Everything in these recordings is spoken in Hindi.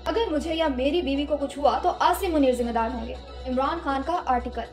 अगर मुझे या मेरी बीवी को कुछ हुआ तो आसिम मुनीर जिम्मेदार होंगे। इमरान खान का आर्टिकल।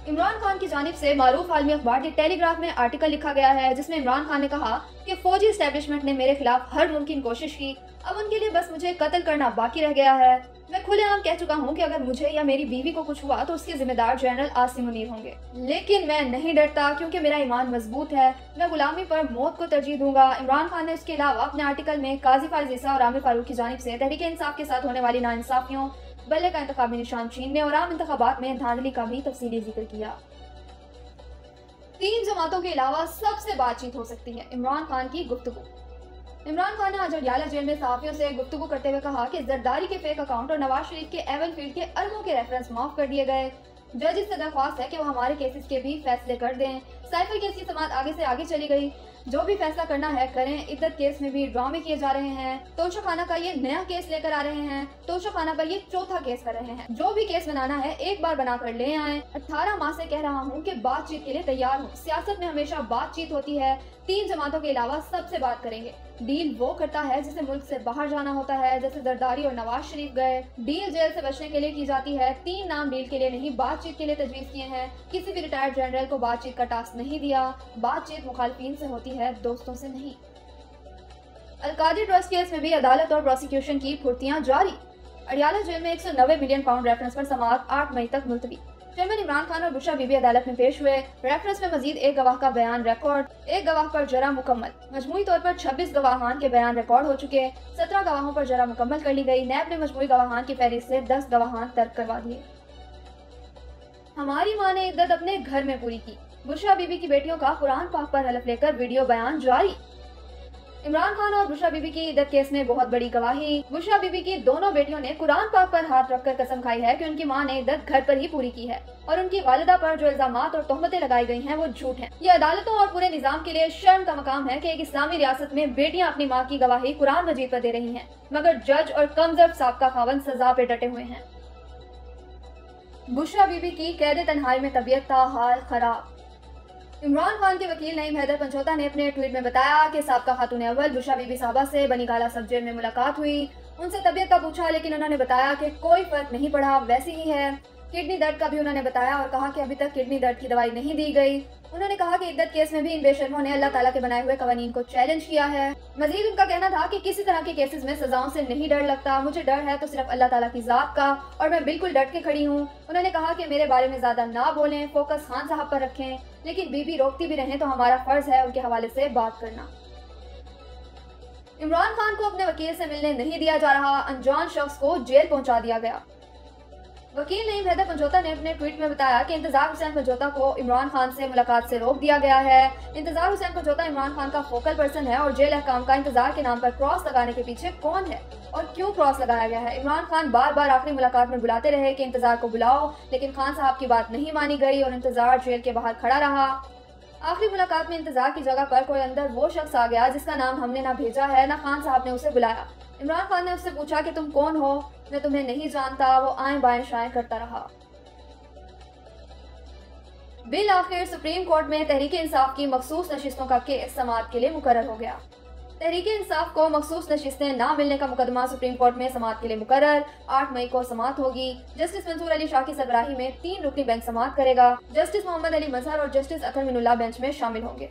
इमरान खान की जानिब से मारूफ आलमी अखबार द टेलीग्राफ में आर्टिकल लिखा गया है, जिसमें इमरान खान ने कहा कि फौजी एस्टेब्लिशमेंट ने मेरे खिलाफ हर मुमकिन कोशिश की, अब उनके लिए बस मुझे कत्ल करना बाकी रह गया है। मैं खुलेआम कह चुका हूं कि अगर मुझे या मेरी बीवी को कुछ हुआ तो उसके जिम्मेदार जनरल आसिम मुनीर होंगे। लेकिन मैं नहीं डरता क्योंकि मेरा ईमान मजबूत है। मैं गुलामी पर मौत को तरजीह दूंगा। इमरान खान ने इसके अलावा अपने आर्टिकल में काजी फाइज ईसा और आमिर फारूक की जानिब से तहरीक इंसाफ के साथ होने वाली नाइंसाफियों, बल्ले का इंतखाबी निशान छीनने और आम इंतखाबात में धांधली का भी तफसीली जिक्र किया। 3 जमातों के अलावा सबसे बातचीत हो सकती है, इमरान खान की गुफ्तगू। इमरान खान ने आज अडियाला जेल में सहाफियों से गुफ्तगू करते हुए कहा कि जरदारी के फेक अकाउंट और नवाज शरीफ के एवन फील्ड के अरबों के रेफरेंस माफ कर दिए गए। जज से दरख्वास्त है कि वो हमारे केसेस के भी फैसले कर दें। साइफर केस की समाअत आगे से आगे चली गई। जो भी फैसला करना है करें। इद्दत केस में भी ड्रामे किए जा रहे हैं। तोशा खाना का ये नया केस लेकर आ रहे हैं। तोशा खाना पर ये चौथा केस कर रहे हैं। जो भी केस बनाना है एक बार बनाकर ले आए। 18 माह से कह रहा हूँ कि बातचीत के लिए तैयार हूँ। सियासत में हमेशा बातचीत होती है। 3 जमातों के अलावा सबसे बात करेंगे। डील वो करता है जिसे मुल्क से बाहर जाना होता है, जैसे जरदारी और नवाज शरीफ गए। डील जेल से बचने के लिए की जाती है। 3 नाम डील के लिए नहीं, बातचीत के लिए तजवीज किए हैं। किसी भी रिटायर्ड जनरल को बातचीत का टास्क नहीं दिया। बातचीत मुखालफिन से होती है, दोस्तों से नहीं। अलकादी ट्रस्ट केस में भी अदालत और प्रोसिक्यूशन की फुर्तियां जारी। अडियाला जेल में 190 मिलियन पाउंड रेफरेंस पर समाअत 8 मई तक मुलतवी। चेयरमैन इमरान खान और बुशरा बीबी अदालत में पेश हुए। रेफरेंस में मजीद एक गवाह का बयान रिकॉर्ड, एक गवाह पर जरा मुकम्मल। मजमूई तौर पर 26 गवाहान के बयान रिकॉर्ड हो चुके। 17 गवाहों पर जरा मुकम्मल कर ली गई। नैब ने मजमूई गवाहान की फहरिस्त से 10 गवाहान तर्क करवा दिए। हमारी माँ ने इद्दत अपने घर में पूरी की। बुशरा बीबी की बेटियों का कुरान पाक पर हलफ लेकर वीडियो बयान जारी। इमरान खान और बुशरा बीबी की इद्दत केस में बहुत बड़ी गवाही। बुशरा बीबी की दोनों बेटियों ने कुरान पाक पर हाथ रखकर कसम खाई है कि उनकी मां ने इद्दत घर पर ही पूरी की है और उनकी वालिदा पर जो इल्जामात और तोहमतें लगाई गई हैं वो झूठ हैं। ये अदालतों और पूरे निजाम के लिए शर्म का मकाम है कि एक इस्लामी रियासत में बेटियां अपनी माँ की गवाही कुरान मजीद पर दे रही हैं, मगर जज और कमजोर साबका खावन सजा पे डटे हुए हैं। बुशरा बीबी की कैद तन्हाई में तबीयत का हाल खराब। इमरान खान के वकील नईम हैदर पंचोता ने अपने ट्वीट में बताया कि साबका खातून अव्वल बुशरा बीबी साहबा से बनी काला सब जेल में मुलाकात हुई। उनसे तबीयत का पूछा, लेकिन उन्होंने बताया कि कोई फर्क नहीं पड़ा, वैसी ही है। किडनी दर्द का भी उन्होंने बताया और कहा कि अभी तक किडनी दर्द की दवाई नहीं दी गई। उन्होंने कहा कि इद्दत केस में भी इन बेशर्मों ने अल्लाह ताला के बनाए हुए कवानीन को चैलेंज किया है। मजीद उनका कहना था कि किसी तरह के केसेस में सजाओं से नहीं डर लगता, मुझे डर है तो सिर्फ अल्लाह ताला की जात का और मैं बिल्कुल डट के खड़ी हूँ। उन्होंने कहा कि मेरे बारे में ज्यादा ना बोलें, फोकस खान साहब पर रखें, लेकिन बीबी रोकती भी रहें तो हमारा फर्ज है उनके हवाले से बात करना। इमरान खान को अपने वकील से मिलने नहीं दिया जा रहा, अनजान शख्स को जेल पहुंचा दिया गया। वकील नईम हैदर पंचोता ने अपने ट्वीट में बताया कि इंतजार हुसैन पंचोता को इमरान खान से मुलाकात से रोक दिया गया है। इंतजार हुसैन पंचोता इमरान खान का फोकल पर्सन है और जेल अहकाम का इंतजार के नाम पर क्रॉस लगाने के पीछे कौन है और क्यों क्रॉस लगाया गया है। इमरान खान बार बार आखिरी मुलाकात में बुलाते रहे कि इंतजार को बुलाओ, लेकिन खान साहब की बात नहीं मानी गई और इंतजार जेल के बाहर खड़ा रहा। आखिरी मुलाकात में इंतजार की जगह पर कोई अंदर वो शख्स आ गया जिसका नाम हमने ना भेजा है ना खान साहब ने उसे बुलाया। इमरान खान ने उससे पूछा कि तुम कौन हो, मैं तुम्हें नहीं जानता। वो आएं बाएं शाएं करता रहा। बिल आखिर सुप्रीम कोर्ट में तहरीक इंसाफ की मखसूस नशिस्तों का केस समाअत के लिए मुकर्रर हो गया। तहरीक इंसाफ को मखसूस नशिस्तें ना मिलने का मुकदमा सुप्रीम कोर्ट में समाअत के लिए मुकर्रर। 8 मई को समाअत होगी। जस्टिस मंसूर अली शाह की सरबराही में 3 रुकनी बेंच समाअत करेगा। जस्टिस मोहम्मद अली मजहर और जस्टिस अतर मिनुल्लाह बेंच में शामिल होंगे।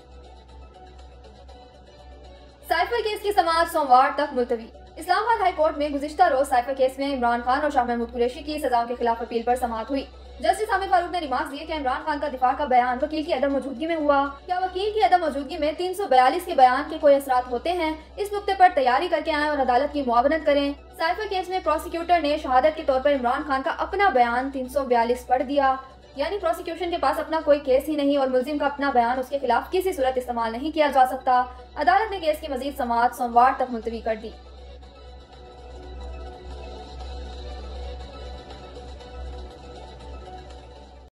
साइफर केस की समाअत सोमवार तक मुलतवी। इस्लामाबाद हाई कोर्ट में गुज़िश्ता रोज साइफर केस में इमरान खान और शाह महमूद कुरैशी की सजाओं के खिलाफ अपील पर समाअत हुई। जस्टिस आमिर फारूक ने रिमार्क्स दिए कि इमरान खान का दिफा का बयान वकील की अदम मौजूदगी में हुआ। क्या वकील की अदम मौजूदगी में 342 के बयान के कोई असरात होते हैं? इस नुक्ते पर तैयारी करके आए और अदालत की मुआवनत करें। साइफर केस में प्रोसिक्यूटर ने शहादत के तौर पर इमरान खान का अपना बयान 342 पढ़ दिया, यानी प्रोसिक्यूशन के पास अपना कोई केस ही नहीं और मुल्जिम का अपना बयान उसके खिलाफ किसी सूरत इस्तेमाल नहीं किया जा सकता। अदालत ने केस की मजीद समाअत सोमवार तक मुलतवी कर दी।